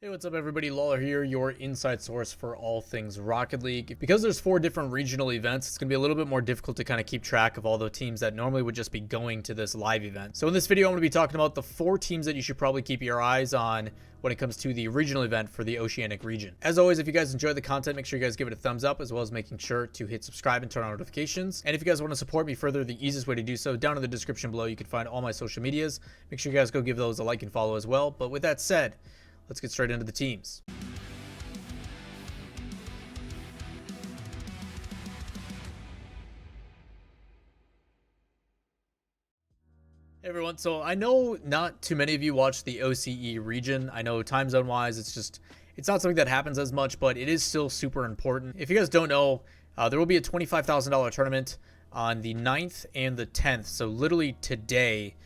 Hey, what's up everybody? Lawler here, your inside source for all things Rocket League. Because there's 4 different regional events, it's going to be a little bit more difficult to kind of keep track of all the teams that normally would just be going to this live event. So in this video, I'm going to be talking about the 4 teams that you should probably keep your eyes on when it comes to the regional event for the Oceanic region. As always, if you guys enjoy the content, make sure you guys give it a thumbs up, as well as making sure to hit subscribe and turn on notifications. And if you guys want to support me further, the easiest way to do so, down in the description below, you can find all my social medias. Make sure you guys go give those a like and follow as well. But with that said, let's get straight into the teams. Hey everyone, so I know not too many of you watch the OCE region. I know time zone wise, it's not something that happens as much, but it is still super important. If you guys don't know, there will be a $25,000 tournament on the 9th and the 10th. So literally today,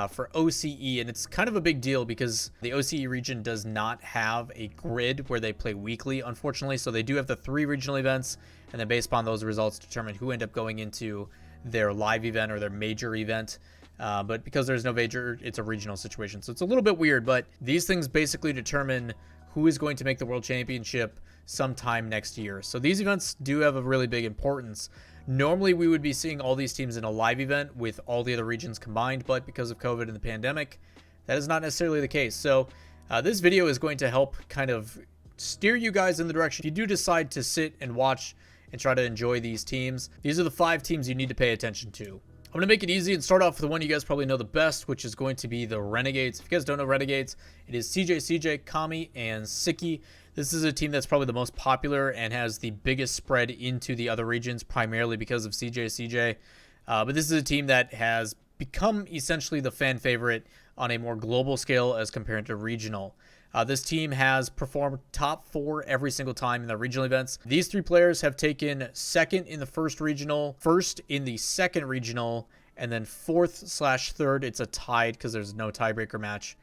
for OCE, and it's kind of a big deal because the OCE region does not have a grid where they play weekly, unfortunately. So they do have the 3 regional events, and then based upon those results determine who end up going into their live event or their major event. But because there's no major, it's a regional situation. So it's a little bit weird, but these things basically determine who is going to make the World Championship sometime next year. So these events do have a really big importance. Normally, we would be seeing all these teams in a live event with all the other regions combined, but because of COVID and the pandemic, that is not necessarily the case. So this video is going to help kind of steer you guys in the direction. If you do decide to sit and watch and try to enjoy these teams, these are the 5 teams you need to pay attention to. I'm going to make it easy and start off with the one you guys probably know the best, which is going to be the Renegades. If you guys don't know Renegades, it is CJ, Kami, and Siki. This is a team that's probably the most popular and has the biggest spread into the other regions, primarily because of CJ. But this is a team that has become essentially the fan favorite on a more global scale as compared to regional. This team has performed top 4 every single time in the regional events. These 3 players have taken 2nd in the first regional, 1st in the second regional, and then 4th/3rd. It's a tied because there's no tiebreaker match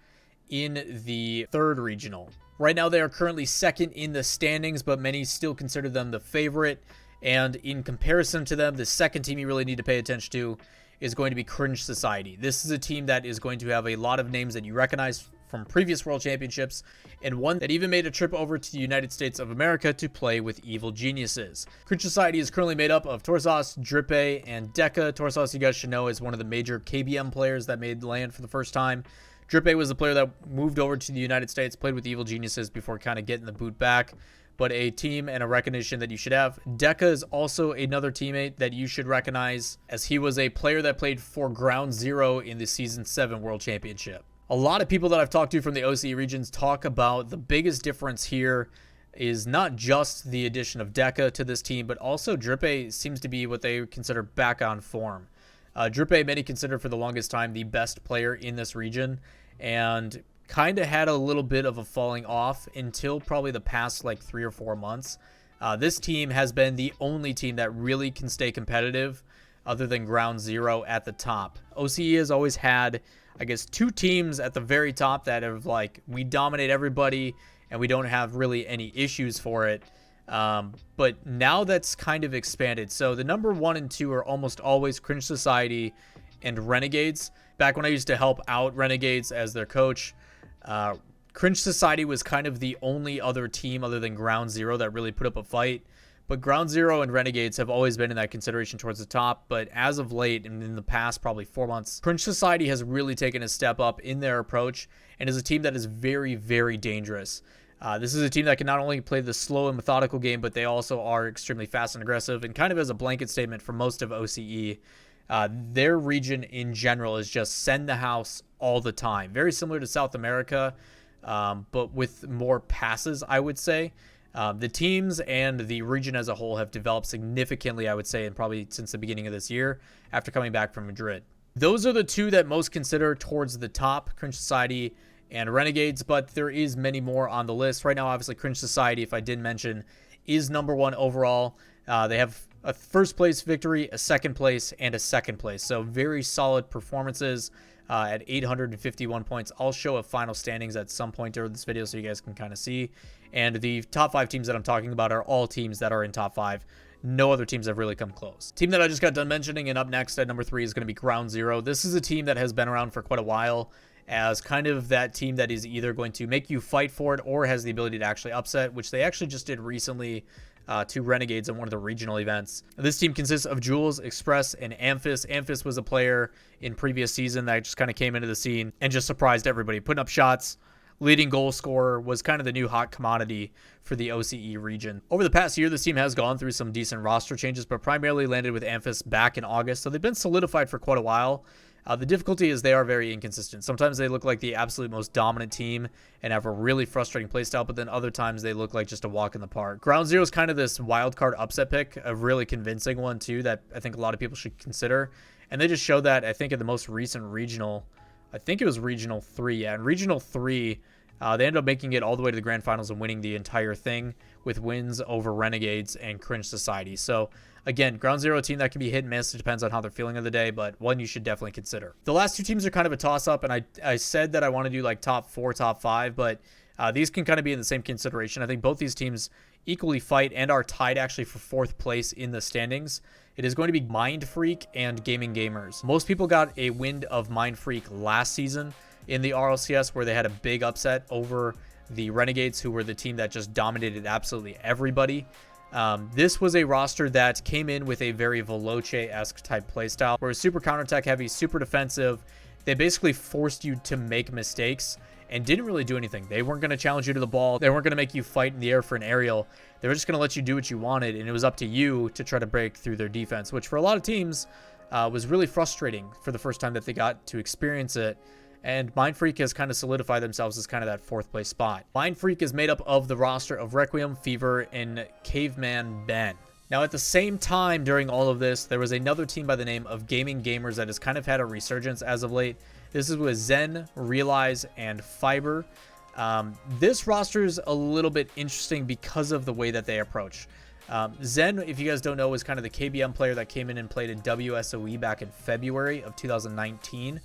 in the 3rd regional. Right now, they are currently 2nd in the standings, but many still consider them the favorite. And in comparison to them, the 2nd team you really need to pay attention to is going to be Cringe Society. This is a team that is going to have a lot of names that you recognize from previous World Championships, and one that even made a trip over to the United States of America to play with Evil Geniuses. Cringe Society is currently made up of Torsos, Drippe, and Deca. Torsos, you guys should know, is one of the major KBM players that made land for the first time. Drippe was the player that moved over to the United States, played with Evil Geniuses before kind of getting the boot back, but a team and a recognition that you should have. Deca is also another teammate that you should recognize, as he was a player that played for Ground Zero in the Season 7 World Championship. A lot of people that I've talked to from the OCE regions talk about the biggest difference here is not just the addition of Deca to this team, but also Drippe seems to be what they consider back on form. Drippe, many considered for the longest time the best player in this region, and kind of had a little bit of a falling off until probably the past like 3 or 4 months. This team has been the only team that really can stay competitive other than Ground Zero at the top. OCE has always had, I guess, 2 teams at the very top that have like, we dominate everybody and we don't have really any issues for it. But now that's kind of expanded. So the number 1 and 2 are almost always Cringe Society and Renegades. Back when I used to help out Renegades as their coach, Cringe Society was kind of the only other team other than Ground Zero that really put up a fight. But Ground Zero and Renegades have always been in that consideration towards the top. But as of late, and in the past probably 4 months, Cringe Society has really taken a step up in their approach and is a team that is very, very dangerous. This is a team that can not only play the slow and methodical game, but they also are extremely fast and aggressive. And kind of as a blanket statement for most of OCE, their region in general is just send the house all the time. Very similar to South America, but with more passes, I would say. The teams and the region as a whole have developed significantly, I would say, and probably since the beginning of this year after coming back from Madrid. Those are the 2 that most consider towards the top, Cringe Society and Renegades, but there is many more on the list. Right now, obviously, Cringe Society, if I didn't mention, is number 1 overall. They have a 1st place victory, a 2nd place, and a 2nd place. So very solid performances at 851 points. I'll show a final standings at some point during this video so you guys can kind of see. And the top 5 teams that I'm talking about are all teams that are in top 5. No other teams have really come close. Team that I just got done mentioning and up next at number 3 is going to be Ground Zero. This is a team that has been around for quite a while as kind of that team that is either going to make you fight for it or has the ability to actually upset, which they actually just did recently to Renegades in one of the regional events. This team consists of Jules, Express, and Amphis. Amphis was a player in previous season that just kind of came into the scene and just surprised everybody, putting up shots. Leading goal scorer, was kind of the new hot commodity for the OCE region. Over the past year, this team has gone through some decent roster changes, but primarily landed with Amphis back in August, so they've been solidified for quite a while. The difficulty is they are very inconsistent. Sometimes they look like the absolute most dominant team and have a really frustrating playstyle, but then other times they look like just a walk in the park. Ground Zero is kind of this wild card upset pick, a really convincing one too that I think a lot of people should consider. And they just showed that, I think, in the most recent regional, I think it was Regional 3. Yeah, in Regional 3, they ended up making it all the way to the grand finals and winning the entire thing with wins over Renegades and Cringe Society. So again, Ground Zero, a team that can be hit and miss. It depends on how they're feeling of the day, but one you should definitely consider. The last two teams are kind of a toss-up, and I said that I want to do like top 4, top 5, but these can kind of be in the same consideration. I think both these teams equally fight and are tied actually for 4th place in the standings. It is going to be Mindfreak and Gaming Gamers. Most people got a wind of Mindfreak last season in the RLCS, where they had a big upset over the Renegades, who were the team that just dominated absolutely everybody. This was a roster that came in with a very Veloce-esque type playstyle, where it was super counterattack heavy, super defensive. They basically forced you to make mistakes and didn't really do anything. They weren't going to challenge you to the ball. They weren't going to make you fight in the air for an aerial. They were just going to let you do what you wanted, and it was up to you to try to break through their defense, which for a lot of teams was really frustrating for the first time that they got to experience it. And Mindfreak has kind of solidified themselves as kind of that 4th place spot. Mindfreak is made up of the roster of Requiem, Fever, and Caveman Ben. Now, at the same time during all of this, there was another team by the name of Gaming Gamers that has kind of had a resurgence as of late. This is with Zen, Realize, and Fiber. This roster is a little bit interesting because of the way that they approach. Zen, if you guys don't know, is kind of the KBM player that came in and played in WSOE back in February of 2019.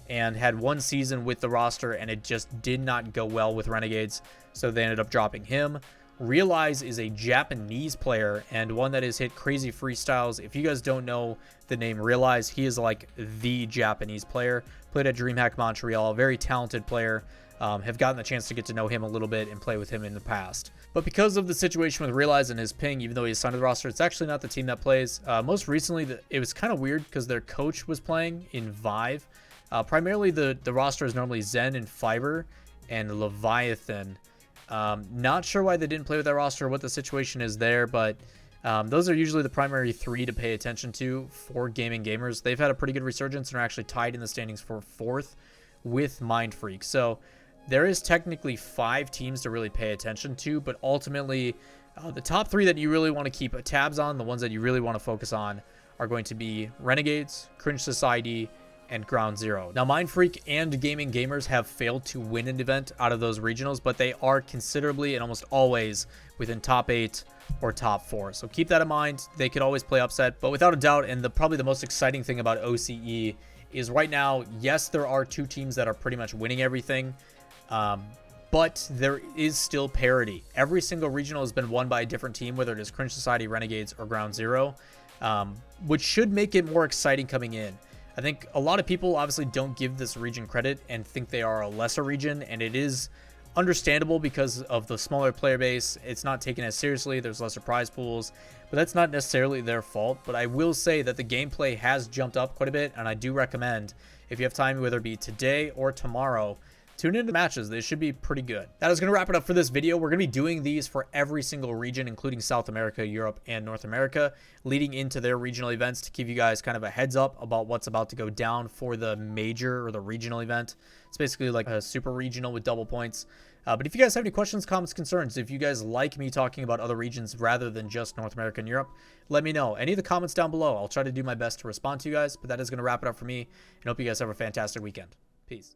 And had one season with the roster, and it just did not go well with Renegades, so they ended up dropping him. Realize is a Japanese player and one that has hit crazy freestyles. If you guys don't know the name Realize, he is like the Japanese player. Played at DreamHack Montreal, very talented player. Have gotten the chance to get to know him a little bit and play with him in the past. But because of the situation with Realize and his ping, even though he's signed to the roster, it's actually not the team that plays. Most recently, it was kind of weird because their coach was playing in Vive. Primarily, the roster is normally Zen and Fiber and Leviathan. Not sure why they didn't play with that roster, what the situation is there, but those are usually the primary 3 to pay attention to for Gaming Gamers. They've had a pretty good resurgence and are actually tied in the standings for 4th with Mindfreak. So there is technically 5 teams to really pay attention to, but ultimately the top 3 that you really want to keep tabs on, the ones that you really want to focus on, are going to be Renegades, Cringe Society, and Ground Zero. Now, Mindfreak and Gaming Gamers have failed to win an event out of those regionals, but they are considerably and almost always within top 8 or top 4. So keep that in mind. They could always play upset, but without a doubt, and probably the most exciting thing about OCE is right now, yes, there are 2 teams that are pretty much winning everything, but there is still parity. Every single regional has been won by a different team, whether it is Cringe Society, Renegades, or Ground Zero, which should make it more exciting coming in. I think a lot of people obviously don't give this region credit and think they are a lesser region, and it is understandable because of the smaller player base. It's not taken as seriously. There's lesser prize pools, but that's not necessarily their fault. But I will say that the gameplay has jumped up quite a bit, and I do recommend, if you have time, whether it be today or tomorrow, tune into matches. They should be pretty good. That is going to wrap it up for this video. We're going to be doing these for every single region, including South America, Europe, and North America, leading into their regional events to give you guys kind of a heads up about what's about to go down for the major or the regional event. It's basically like a super regional with double points. But if you guys have any questions, comments, concerns, if you guys like me talking about other regions rather than just North America and Europe, let me know. Any of the comments down below. I'll try to do my best to respond to you guys, but that is going to wrap it up for me, and hope you guys have a fantastic weekend. Peace.